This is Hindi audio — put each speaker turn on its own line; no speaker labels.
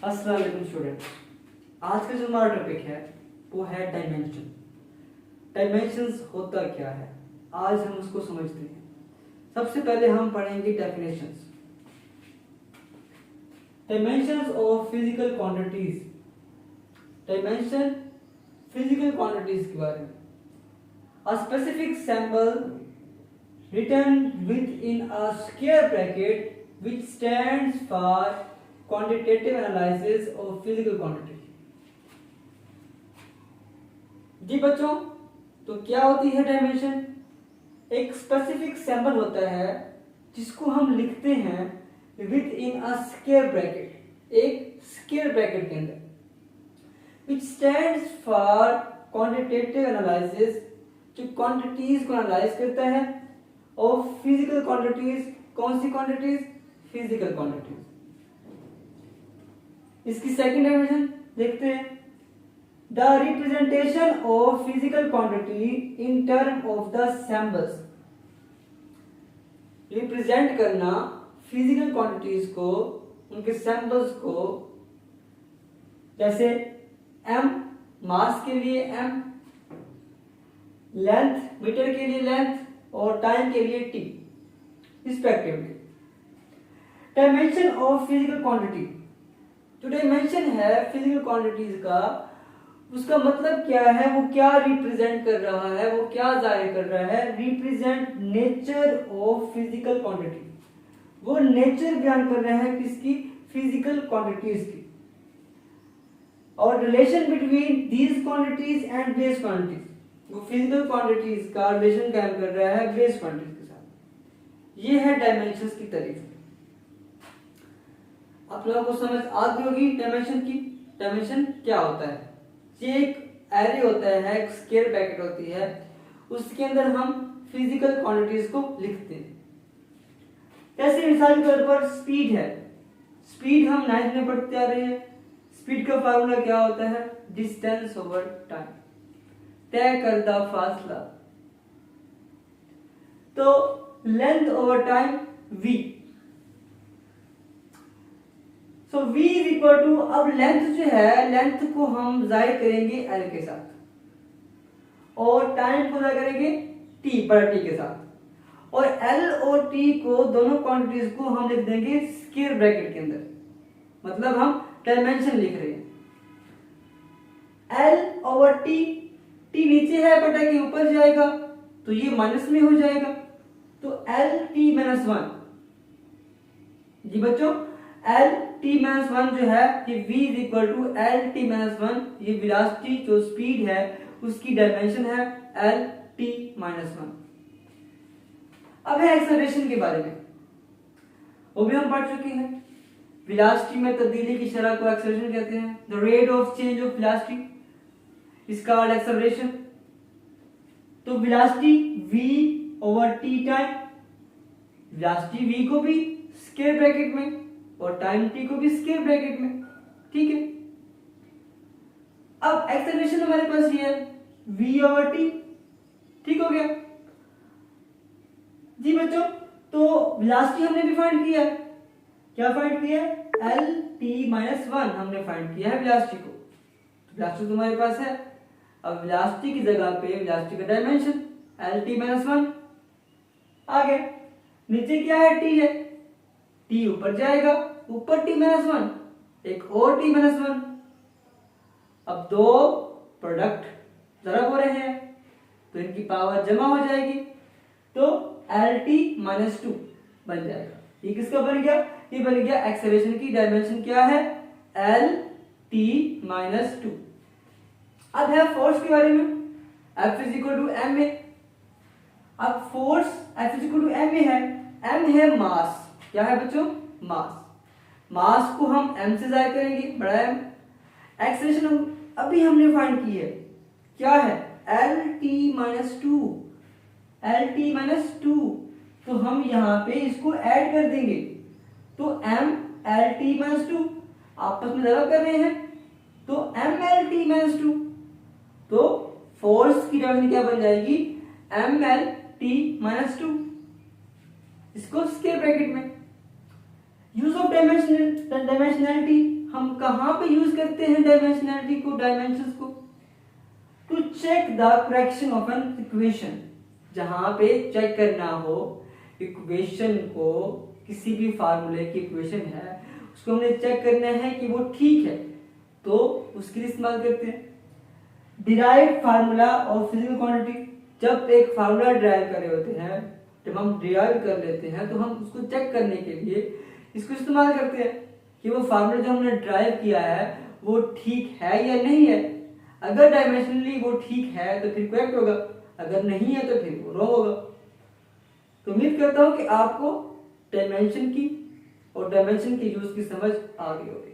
अस्सलाम वालेकुम स्टूडेंट। आज का जो हमारा टॉपिक है वो है डायमेंशन। डायमेंशंस होता क्या है, आज हम उसको समझते हैं। सबसे पहले हम पढ़ेंगे definitions. Dimensions of physical quantities. Dimension physical quantities के बारे में। A specific symbol written within a square bracket which stands for quantitative analysis of physical quantity। जी बच्चों, तो क्या होती है डायमेंशन? एक स्पेसिफिक सिंबल होता है जिसको हम लिखते हैं with in a square bracket, एक स्क्वायर ब्रैकेट के अंदर, which stands for quantitative analysis, जो क्वांटिटीज को एनालाइज करता है, और फिजिकल क्वांटिटीज। कौन सी क्वांटिटीज? Physical quantities. इसकी सेकंड डायमेंशन देखते हैं। The representation of physical quantity in term of the samples. Represent करना फिजिकल क्वांटिटीज को, उनके सैंपल्स को, जैसे m मास के लिए m, लेंथ मीटर के लिए लेंथ, और टाइम के लिए t respectively. Dimension of physical quantity. जो डायमेंशन है फिजिकल क्वांटिटीज का, उसका मतलब क्या है, वो क्या रिप्रेजेंट कर रहा है, वो क्या जाहिर कर रहा है? Represent nature of physical quantity. वो नेचर बयान कर रहा है किसकी? फिजिकल क्वांटिटीज की। और relation between these quantities and base quantities. वो फिजिकल क्वांटिटीज का रिलेशन कायम कर रहा है बेस क्वांटिटीज के साथ। ये है डायमेंशंस की तारीफ। आप लोगों को समझ आ गई होगी डायमेंशन की। डायमेंशन क्या होता है? ये एक एरे होता है, एक स्क्वायर ब्रैकेट होती है, उसके अंदर हम फिजिकल क्वांटिटीज को लिखते हैं। जैसे मिसाल के तौर पर स्पीड है। स्पीड हम 9th में पढ़ते आ रहे हैं। स्पीड का फार्मूला क्या होता है? डिस्टेंस ओवर टाइम, तय करदा फासला। तो length over time v। So v is equal to, अब लेंथ जो है, लेंथ को हम जाहिर करेंगे l के साथ, और टाइम को जाहिर करेंगे t पर t के साथ, और l और t को, दोनों क्वांटिटीज को हम लिख देंगे स्क्वायर ब्रैकेट के अंदर। मतलब हम डायमेंशन लिख रहे हैं। l ओवर t, t नीचे है, बटा के ऊपर जाएगा तो ये माइनस में हो जाएगा, तो l t माइनस 1। जी बच्चों, l t माइनस 1 जो है, ये v is equal to l t minus 1। ये वेलोसिटी जो स्पीड है उसकी डायमेंशन है l t माइनस 1। अब है एक्सेलरेशन के बारे में, वो भी हम पढ़ चुके हैं। वेलोसिटी में तब्दीली की शरह को एक्सेलरेशन कहते हैं। The rate of change of velocity is called acceleration. तो velocity v over t time, velocity v को भी स्क्वायर ब्रैकेट में और टाइम t को भी स्क्वायर ब्रैकेट में। ठीक है। अब एक्सेलरेशन हमारे पास ये है v ओवर t। ठीक हो गया जी बच्चों। तो वेलोसिटी हमने भी फाइंड किया है। क्या फाइंड किया है? l t माइनस 1 हमने फाइंड किया है वेलोसिटी को। वेलोसिटी तुम्हारे पास है। अब वेलोसिटी की जगह पे वेलोसिटी का डायमेंशन l t माइनस 1 आ गया। नीचे क्या है? t है, t ऊपर जाएगा, ऊपर t माइनस 1, एक और t माइनस 1। अब दो प्रोडक्ट जरा हो रहे हैं तो इनकी पावर जमा हो जाएगी, तो l t माइनस 2 बन जाएगा। ये किसका बन गया? ये बन गया एक्सेलरेशन की डायमेंशन। क्या है? l t minus 2। अब है फोर्स के बारे में। F is equal to M A. अब force F is equal to M A है। m है मास। क्या है बच्चों? मास। मास को हम m से जाहिर करेंगे, बड़ा M। एक्सेलरेशन अभी हमने फाइंड की है। क्या है? l t minus 2। l t minus 2, तो हम यहां पे इसको ऐड कर देंगे, तो m l t माइनस 2 आपस में जरा कर रहे हैं, तो m l t माइनस 2। तो फोर्स की डायमेंशन क्या बन जाएगी? m l t minus 2। इसको स्क्वायर ब्रैकेट में। यूज ऑफ डायमेंशनैलिटी, हम कहाँ पे यूज करते हैं डायमेंशनैलिटी को, डायमेंशंस को? To check the correction of an equation, जहां पे चेक करना हो इक्वेशन को, किसी भी फार्मूले की इक्वेशन है उसको हमने चेक करना है कि वो ठीक है, तो उसके लिए इस्तेमाल करते हैं। Derive formula of physical quantity, जब एक फार्मूला डिराइव कर रहे होते हैं, जब हम डिराइव कर लेते हैं तो हम उसको चेक करने के लिए इसको इस्तेमाल करते हैं कि वो फार्मूला जो हमने डिराइव किया है वो ठीक है या नहीं है। अगर डायमेंशनली वो ठीक है तो फिर करेक्ट होगा, अगर नहीं है तो फिर वो रॉन्ग होगा। तो उम्मीद करता हूं कि आपको डायमेंशन की और डायमेंशन के यूज की समझ आ गई होगी।